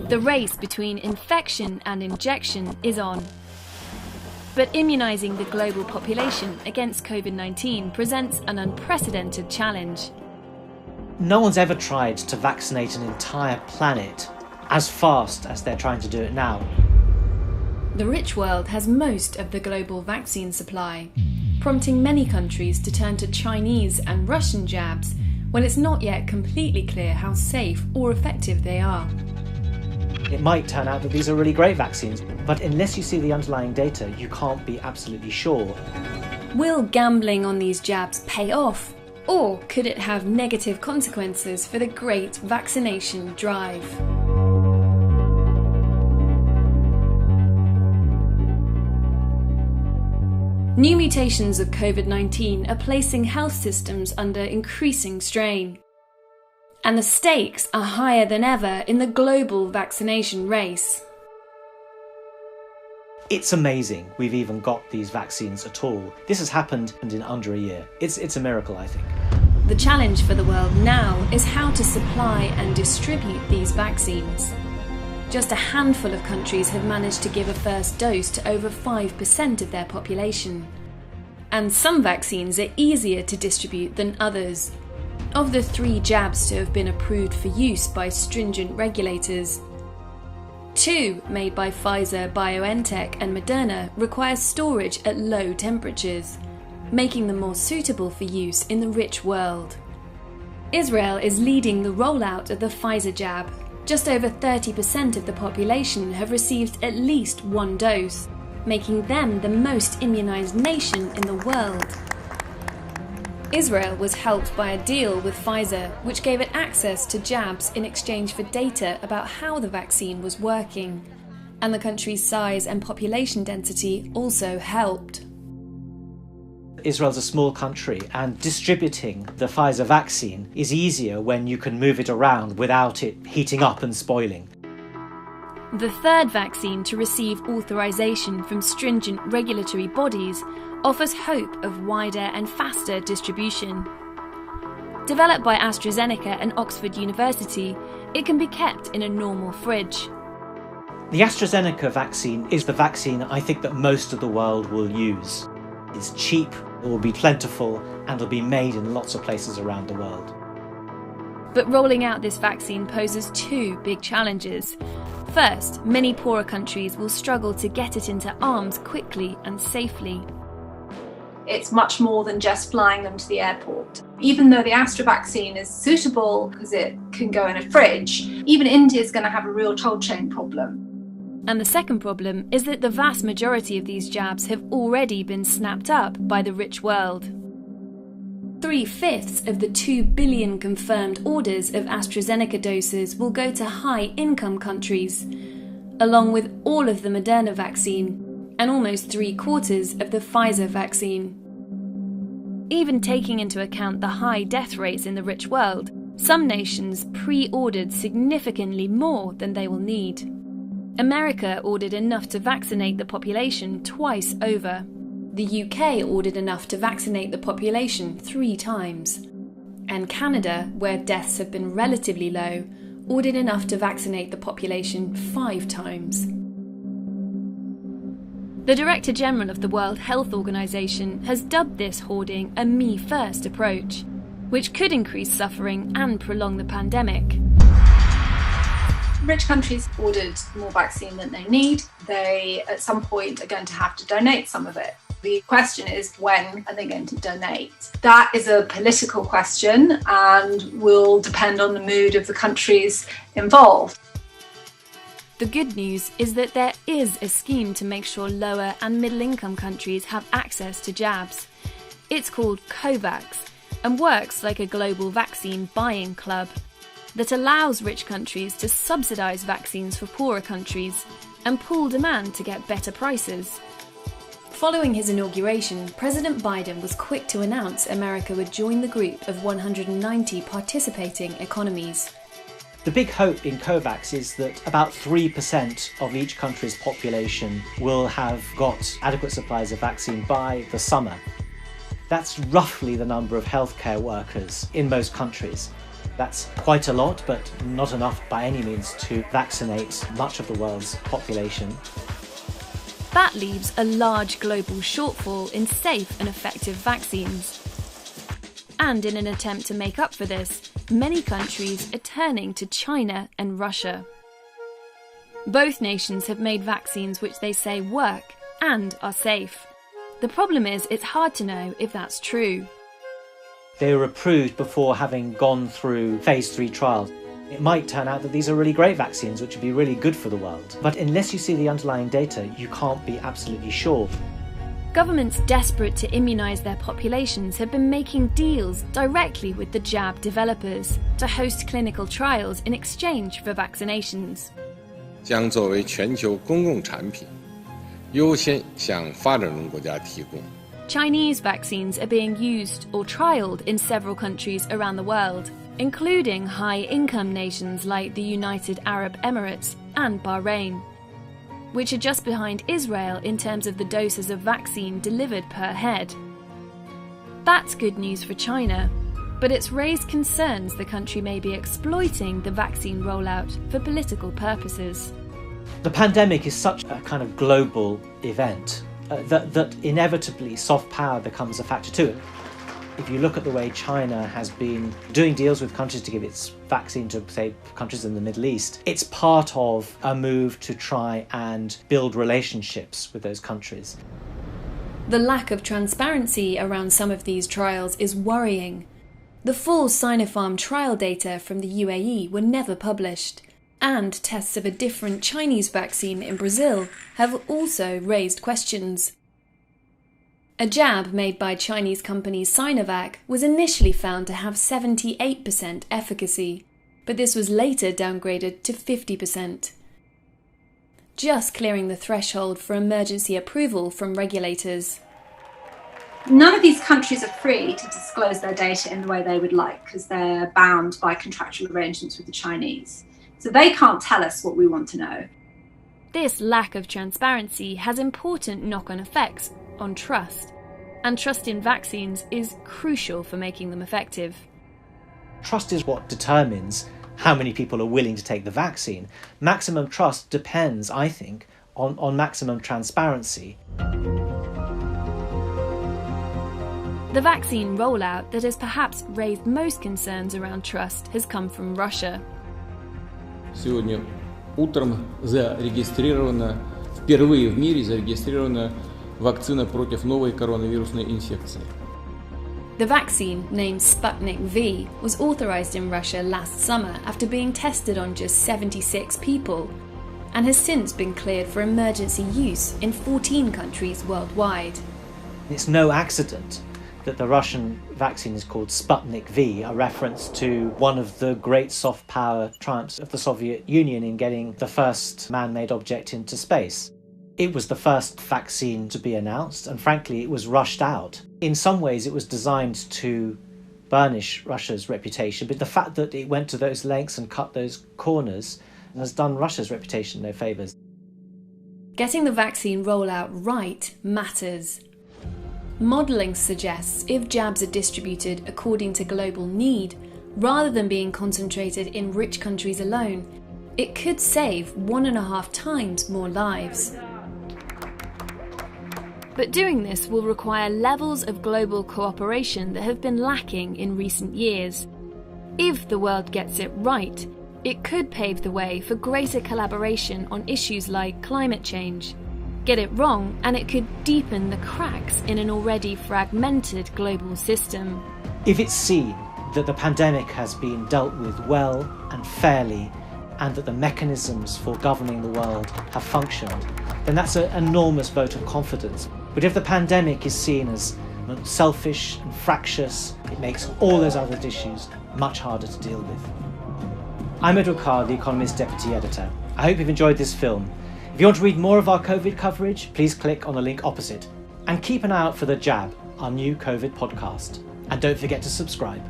The race between infection and injection is on. But immunising the global population against COVID-19 presents an unprecedented challenge. No one's ever tried to vaccinate an entire planet as fast as they're trying to do it now. The rich world has most of the global vaccine supply, prompting many countries to turn to Chinese and Russian jabs when it's not yet completely clear how safe or effective they are. It might turn out that these are really great vaccines, but unless you see the underlying data, you can't be absolutely sure. Will gambling on these jabs pay off? Or could it have negative consequences for the great vaccination drive? New mutations of COVID-19 are placing health systems under increasing strain. And the stakes are higher than ever in the global vaccination race. It's amazing we've even got these vaccines at all. This has happened in under a year. It's a miracle, I think. The challenge for the world now is how to supply and distribute these vaccines. Just a handful of countries have managed to give a first dose to over 5% of their population. And some vaccines are easier to distribute than others. Of the 3 jabs to have been approved for use by stringent regulators, 2 made by Pfizer, BioNTech and Moderna require storage at low temperatures, making them more suitable for use in the rich world. Israel is leading the rollout of the Pfizer jab. Just over 30% of the population have received at least 1 dose, making them the most immunised nation in the world. Israel was helped by a deal with Pfizer, which gave it access to jabs in exchange for data about how the vaccine was working. And the country's size and population density also helped. Israel's a small country, and distributing the Pfizer vaccine is easier when you can move it around without it heating up and spoiling. The third vaccine to receive authorization from stringent regulatory bodies offers hope of wider and faster distribution. Developed by AstraZeneca and Oxford University, it can be kept in a normal fridge. The AstraZeneca vaccine is the vaccine I think that most of the world will use. It's cheap, it will be plentiful, and will be made in lots of places around the world. But rolling out this vaccine poses 2 big challenges. First, many poorer countries will struggle to get it into arms quickly and safely. It's much more than just flying them to the airport. Even though the Astra vaccine is suitable because it can go in a fridge, even India is going to have a real cold chain problem. And the second problem is that the vast majority of these jabs have already been snapped up by the rich world. 3/5 of the 2 billion confirmed orders of AstraZeneca doses will go to high-income countries, along with all of the Moderna vaccine and almost 3/4 of the Pfizer vaccine. Even taking into account the high death rates in the rich world, some nations pre-ordered significantly more than they will need. America ordered enough to vaccinate the population twice over. The UK ordered enough to vaccinate the population 3 times. And Canada, where deaths have been relatively low, ordered enough to vaccinate the population 5 times. The Director General of the World Health Organization has dubbed this hoarding a me-first approach, which could increase suffering and prolong the pandemic. Rich countries ordered more vaccine than they need. They, at some point, are going to have to donate some of it. The question is, when are they going to donate? That is a political question and will depend on the mood of the countries involved. The good news is that there is a scheme to make sure lower and middle-income countries have access to jabs. It's called COVAX and works like a global vaccine buying club that allows rich countries to subsidise vaccines for poorer countries and pool demand to get better prices. Following his inauguration, President Biden was quick to announce America would join the group of 190 participating economies. The big hope in COVAX is that about 3% of each country's population will have got adequate supplies of vaccine by the summer. That's roughly the number of healthcare workers in most countries. That's quite a lot, but not enough by any means to vaccinate much of the world's population. That leaves a large global shortfall in safe and effective vaccines. And in an attempt to make up for this, many countries are turning to China and Russia. Both nations have made vaccines which they say work and are safe. The problem is it's hard to know if that's true. They were approved before having gone through phase 3 trials. It might turn out that these are really great vaccines which would be really good for the world. But unless you see the underlying data, you can't be absolutely sure. Governments desperate to immunise their populations have been making deals directly with the jab developers to host clinical trials in exchange for vaccinations. 将作为全球公共产品，优先向发展中国家提供。 Chinese vaccines are being used or trialled in several countries around the world, including high-income nations like the United Arab Emirates and Bahrain, which are just behind Israel in terms of the doses of vaccine delivered per head. That's good news for China, but it's raised concerns the country may be exploiting the vaccine rollout for political purposes. The pandemic is such a kind of global event that inevitably soft power becomes a factor too. If you look at the way China has been doing deals with countries to give its vaccine to, say, countries in the Middle East, it's part of a move to try and build relationships with those countries. The lack of transparency around some of these trials is worrying. The full Sinopharm trial data from the UAE were never published, and tests of a different Chinese vaccine in Brazil have also raised questions. A jab made by Chinese company Sinovac was initially found to have 78% efficacy, but this was later downgraded to 50%. Just clearing the threshold for emergency approval from regulators. None of these countries are free to disclose their data in the way they would like because they're bound by contractual arrangements with the Chinese. So they can't tell us what we want to know. This lack of transparency has important knock-on effects on trust, and trust in vaccines is crucial for making them effective. Trust is what determines how many people are willing to take the vaccine. Maximum trust depends, I think, on maximum transparency. The vaccine rollout that has perhaps raised most concerns around trust has come from Russia. Сегодня утром впервые в мире зарегистрирована вакцина против новой коронавирусной инфекции. The vaccine, named Sputnik V, was authorised in Russia last summer after being tested on just 76 people, and has since been cleared for emergency use in 14 countries worldwide. It's no accident that the Russian vaccine is called Sputnik V, a reference to one of the great soft power triumphs of the Soviet Union in getting the first man-made object into space. It was the first vaccine to be announced, and frankly, it was rushed out. In some ways, it was designed to burnish Russia's reputation, but the fact that it went to those lengths and cut those corners has done Russia's reputation no favours. Getting the vaccine rollout right matters. Modelling suggests if jabs are distributed according to global need, rather than being concentrated in rich countries alone, it could save 1.5 times more lives. But doing this will require levels of global cooperation that have been lacking in recent years. If the world gets it right, it could pave the way for greater collaboration on issues like climate change. Get it wrong, and it could deepen the cracks in an already fragmented global system. If it's seen that the pandemic has been dealt with well and fairly, and that the mechanisms for governing the world have functioned, then that's an enormous vote of confidence. But if the pandemic is seen as selfish and fractious, it makes all those other issues much harder to deal with. I'm Edward Carr, The Economist Deputy Editor. I hope you've enjoyed this film. If you want to read more of our COVID coverage, please click on the link opposite. And keep an eye out for The Jab, our new COVID podcast. And don't forget to subscribe.